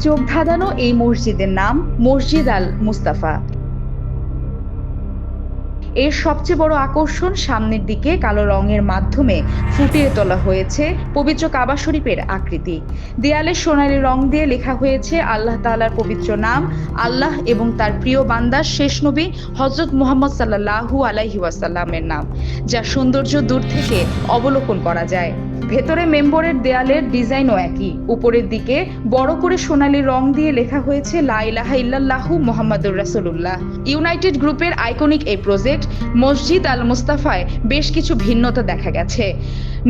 চোখ ধাঁধানো এই মসজিদের নাম মসজিদ আল মুস্তাফা। এর সবচেয়ে বড় আকর্ষণ সামনের দিকে কালো রঙের মাধ্যমে ফুটিয়ে তোলা হয়েছে পবিত্র কাবা শরীফের আকৃতি। দেয়ালে সোনালী রং দিয়ে লেখা হয়েছে আল্লাহ তাআলার পবিত্র নাম, আল্লাহ এবং তার প্রিয় বান্দা শেষ নবী হযরত মুহাম্মদ সাল্লাল্লাহু আলাইহি ওয়াসাল্লামের নাম, যা সৌন্দর্য দূর থেকে অবলোকন করা যায়। ভেতরে মেম্বরের দেয়ালের ডিজাইনও একই। উপরের দিকে বড় করে সোনালী রং দিয়ে লেখা হয়েছে লা ইলাহা ইল্লাল্লাহু মুহাম্মাদুর রাসূলুল্লাহ। ইউনাইটেড গ্রুপের আইকনিক এই প্রজেক্ট মসজিদ আল মুস্তাফায় বেশ কিছু ভিন্নতা দেখা গেছে।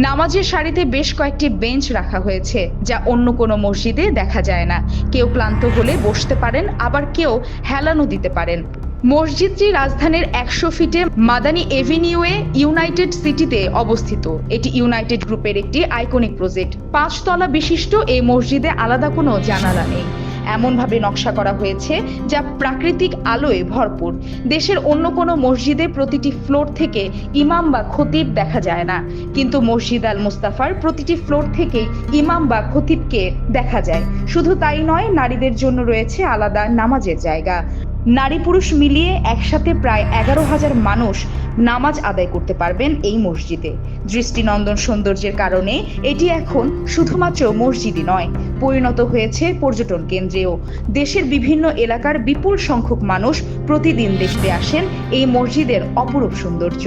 নামাজের সারিতে বেশ কয়েকটি বেঞ্চ রাখা হয়েছে, যা অন্য কোনো মসজিদে দেখা যায় না। কেউ ক্লান্ত হলে বসতে পারেন, আবার কেউ হেলানো দিতে পারেন। মসজিদটি রাজধানীর 100 ফিটে মাদানী এভিনিউয়ে ইউনাইটেড সিটিতে অবস্থিত। এটি ইউনাইটেড গ্রুপের একটি আইকনিক প্রজেক্ট। 5 তলা বিশিষ্ট এই মসজিদে আলাদা কোনো জানালা নেই। এমনভাবে নকশা করা হয়েছে যা প্রাকৃতিক আলোয় ভরপুর। দেশের অন্য কোনো মসজিদে প্রতিটি ফ্লোর থেকে ইমাম বা খতিব দেখা যায় না, কিন্তু মসজিদ আল মুস্তাফার প্রতিটি ফ্লোর থেকেই ইমাম বা খতিবকে দেখা যায়। শুধু তাই নয়, নারীদের জন্য রয়েছে আলাদা নামাজের জায়গা। নারী পুরুষ মিলিয়ে একসাথে প্রায় 11,000 মানুষ নামাজ আদায় করতে পারবেন এই মসজিদে। দৃষ্টিনন্দন সৌন্দর্যের কারণে এটি এখন শুধুমাত্র মসজিদই নয়, পরিণত হয়েছে পর্যটন কেন্দ্রেও। দেশের বিভিন্ন এলাকার বিপুল সংখ্যক মানুষ প্রতিদিন দেখতে আসেন এই মসজিদের অপরূপ সৌন্দর্য।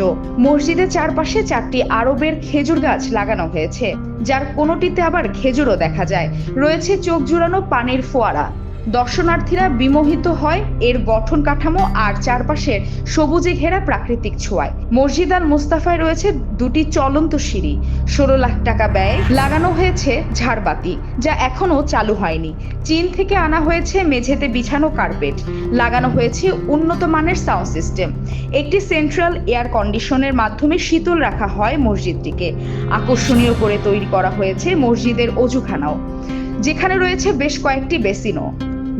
মসজিদের চারপাশে 4টি আরবের খেজুর গাছ লাগানো হয়েছে, যার কোনোটিতে আবার খেজুরও দেখা যায়। রয়েছে চোখ জুড়ানো পানির ফোয়ারা। দর্শনার্থীরা বিমোহিত হয় এর গঠন কাঠামো আর চারপাশের সবুজে ঘেরা প্রাকৃতিক ছোঁয়ায়। মসজিদ আল মুস্তাফায় রয়েছে 2টি চলন্ত সিঁড়ি। 16 লাখ টাকা ব্যয়ে লাগানো হয়েছে ঝাড়বাতি, যা এখনো চালু হয়নি। চীন থেকে আনা হয়েছে মেঝেতে বিছানো কার্পেট। লাগানো হয়েছে উন্নত মানের সাউন্ড সিস্টেম। একটি সেন্ট্রাল এয়ার কন্ডিশনের মাধ্যমে শীতল রাখা হয় মসজিদটিকে। আকর্ষণীয় করে তৈরি করা হয়েছে মসজিদের অজুখানাও, যেখানে রয়েছে বেশ কয়েকটি বেসিনও।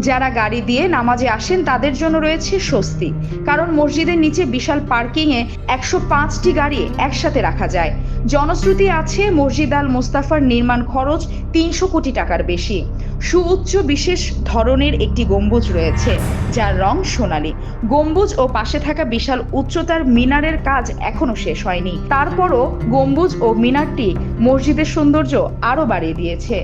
যারা গাড়ি দিয়ে নামাজে আসেন তাদের জন্য রয়েছে স্বস্তি, কারণ মসজিদের নিচে বিশাল পার্কিংয়ে 105টি গাড়ি একসাথে রাখা যায়। জনশ্রুতি আছে মসজিদ আল মুস্তাফার নির্মাণ খরচ 300 কোটি টাকার বেশি। সুউচ্চ বিশেষ ধরনের একটি গম্বুজ রয়েছে, যার রং সোনালী। গম্বুজ ও পাশে থাকা বিশাল উচ্চতার মিনারের কাজ এখনো শেষ হয়নি। তারপরও গম্বুজ ও মিনারটি মসজিদের সৌন্দর্য আরো বাড়িয়ে দিয়েছে।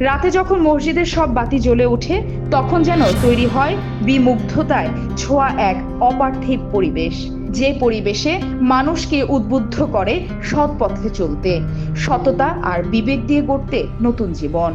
রাতে যখন মসজিদের সব বাতি জ্বলে ওঠে, তখন যেন তৈরি হয় বিমুগ্ধতায় ছোঁয়া এক অপার্থিব পরিবেশ, যে পরিবেশে মানুষকে উদ্বুদ্ধ করে সৎ পথে চলতে, সততা আর বিবেক দিয়ে গড়তে নতুন জীবন।